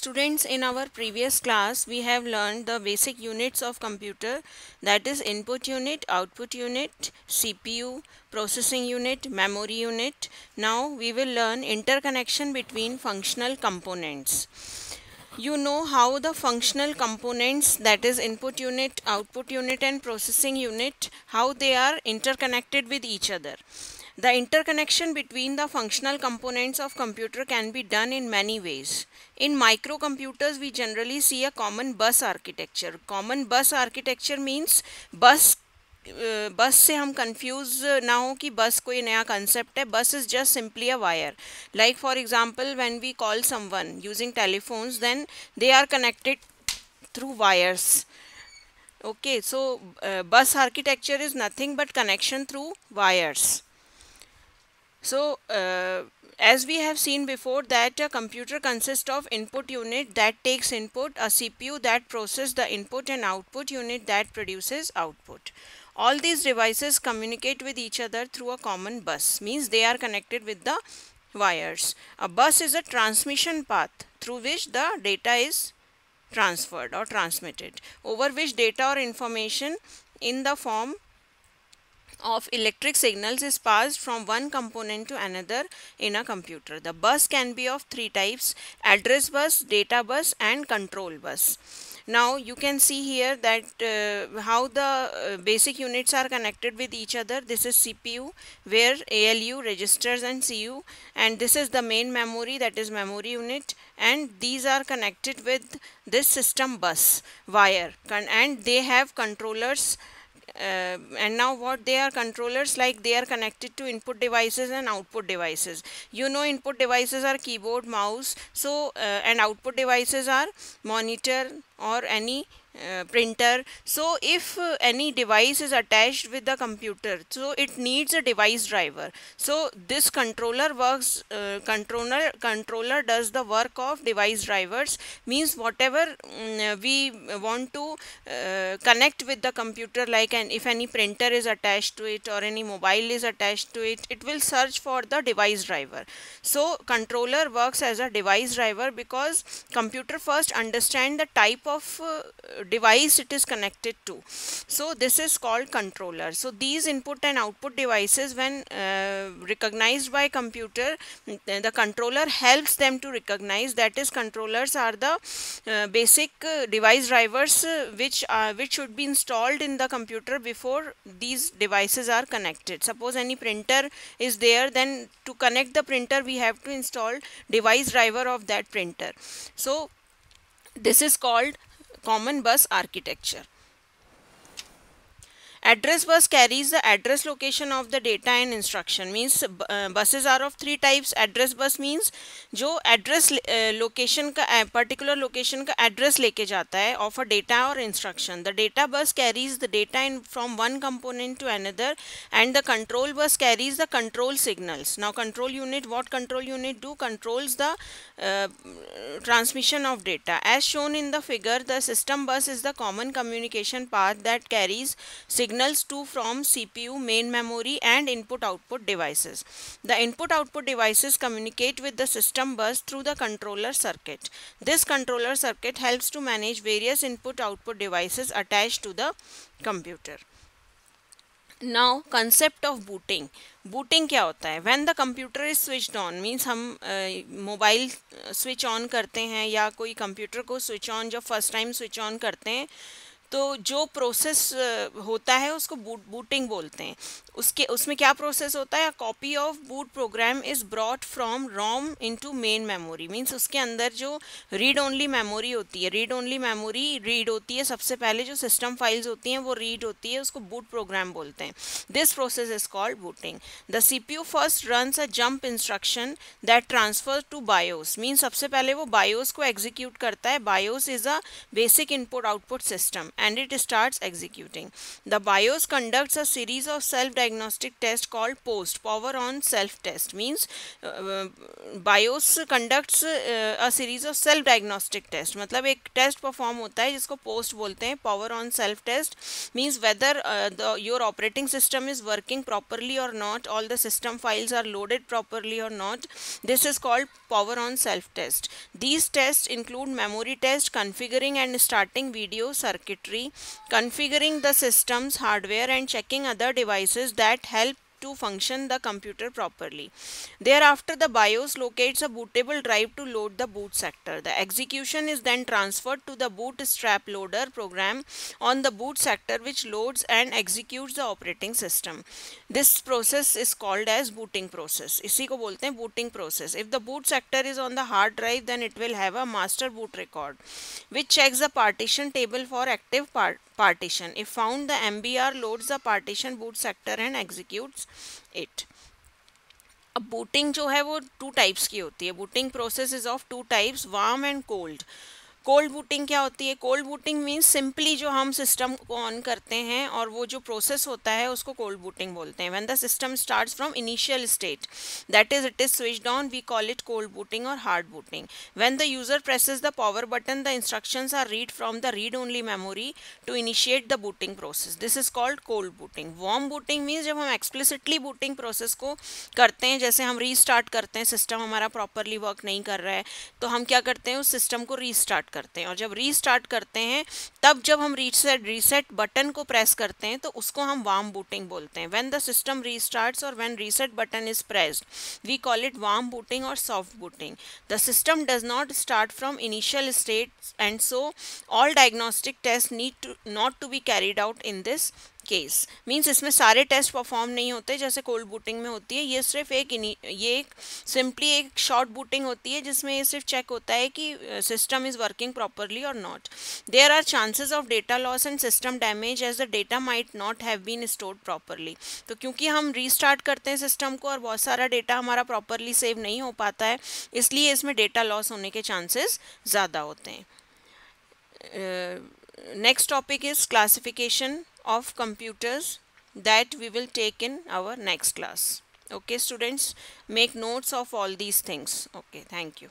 Students, in our previous class, we have learned the basic units of computer, that is input unit, output unit, CPU, processing unit, memory unit. Now we will learn interconnection between functional components. You know how the functional components, that is input unit, output unit and processing unit, how they are interconnected with each other. The interconnection between the functional components of computer can be done in many ways. In microcomputers, we generally see a common bus architecture. Common bus architecture means बस से हम confuse ना हो कि बस कोई नया concept है. Bus is just simply a wire. Like for example when we call someone using telephones, then they are connected through wires. Okay, so bus architecture is nothing but connection through wires. So as we have seen before, that a computer consists of input unit that takes input, a CPU that processes the input, and output unit that produces output. All these devices communicate with each other through a common bus, means they are connected with the wires. A bus is a transmission path through which the data is transferred or transmitted, over which data or information in the form of electric signals is passed from one component to another in a computer. The bus can be of three types: address bus, data bus and control bus. Now you can see here that how the basic units are connected with each other. This is CPU, where ALU, registers and CU, and this is the main memory, that is memory unit, and these are connected with this system bus wire, and they have controllers. And now what they are controllers, like they are connected to input devices and output devices. You know, input devices are keyboard, mouse, so and output devices are monitor or any printer. So if any device is attached with the computer, so it needs a device driver. So this controller works, controller does the work of device drivers, means whatever we want to connect with the computer, like if any printer is attached to it or any mobile is attached to it, it will search for the device driver. So controller works as a device driver because computer first understand the type of device it is connected to. So this is called controller. So these input and output devices, when recognized by computer, the controller helps them to recognize. That is, controllers are the basic device drivers which should be installed in the computer before these devices are connected. Suppose any printer is there, then to connect the printer we have to install device driver of that printer. So this is called common bus architecture. Address bus carries the address location of the data and instruction, means buses are of three types. Address bus means जो address location का particular location का address लेके जाता है of a data or instruction. The data bus carries the data from one component to another, and the control bus carries the control signals. Now control unit, what control unit do? Controls the transmission of data. As shown in the figure, the system bus is the common communication path that carries signals to from CPU, main memory and input-output devices. The input-output devices communicate with the system bus through the controller circuit. This controller circuit helps to manage various input-output devices attached to the computer. Now concept of booting. Booting क्या होता है? When the computer is switched on, means हम mobile switch on करते हैं या कोई computer को switch on जब फर्स्ट टाइम स्विच ऑन करते हैं, तो जो प्रोसेस होता है उसको बूटिंग बोलते हैं. उसमें क्या प्रोसेस होता है? Copy of boot program is brought from ROM into main memory, means उसके अंदर जो रीड ओनली मेमोरी होती है, रीड ओनली मेमोरी रीड होती है. सबसे पहले जो सिस्टम फाइल्स होती हैं वो रीड होती है, उसको बूट प्रोग्राम बोलते हैं. This process is called booting. The CPU first runs a jump instruction that transfer to BIOS, means सबसे पहले वो बायोस को एग्जीक्यूट करता है. BIOS is a basic input output system, and it starts executing. The BIOS conducts a series of self-diagnostic tests called POST, power on self test. Means BIOS conducts a series of self-diagnostic test. मतलब एक test perform होता है जिसको post बोलते हैं. Power on self test means whether your operating system is working properly or not, all the system files are loaded properly or not. This is called power on self test. These tests include memory test, configuring and starting video circuitry, configuring the system's hardware, and checking other devices that help to function the computer properly. Thereafter, the BIOS locates a bootable drive to load the boot sector. The execution is then transferred to the bootstrap loader program on the boot sector, which loads and executes the operating system. This process is called as booting process. इसी को बोलते हैं booting process. If the boot sector is on the hard drive, then it will have a master boot record, which checks the partition table for active partition. If found, the MBR loads the partition boot sector and executes it. अब booting जो है वो 2 types की होती है. Booting process is of 2 types, warm and cold. Cold booting क्या होती है? कोल्ड बूटिंग मीन्स सिंपली जो हम सिस्टम को ऑन करते हैं और वो जो प्रोसेस होता है उसको कोल्ड बूटिंग बोलते हैं. When the system starts from initial state, that is it is switched on, we call it cold booting और hard booting. When the user presses the power button, the instructions are read from the read only memory to initiate the booting process. This is called cold booting. Warm booting means जब हम explicitly booting process को करते हैं, जैसे हम restart करते हैं, system हमारा प्रॉपरली वर्क नहीं कर रहा है तो हम क्या करते हैं, उस सिस्टम को रीस्टार्ट करते हैं. और जब रीस्टार्ट करते हैं तब जब हम रीसेट बटन को प्रेस करते हैं तो उसको हम वार्म बूटिंग बोलते हैं. व्हेन द सिस्टम रीस्टार्ट्स और when reset button is pressed, we call it warm booting और soft booting. The system does not start from initial state and so all diagnostic test need not to be carried out in this case. Means इसमें सारे test perform नहीं होते जैसे cold booting में होती है. ये सिर्फ एक सिंपली एक शॉर्ट बूटिंग होती है जिसमें ये सिर्फ चेक होता है कि सिस्टम इज वर्किंग प्रॉपरली और not. There are chances of data loss and system damage as the data might not have been stored properly. तो क्योंकि हम रीस्टार्ट करते हैं सिस्टम को और बहुत सारा डेटा हमारा प्रॉपरली सेव नहीं हो पाता है, इसलिए इसमें डेटा लॉस होने के चांसेस ज़्यादा होते हैं. Next topic is classification of computers that we will take in our next class. Okay students, make notes of all these things. Okay, thank you.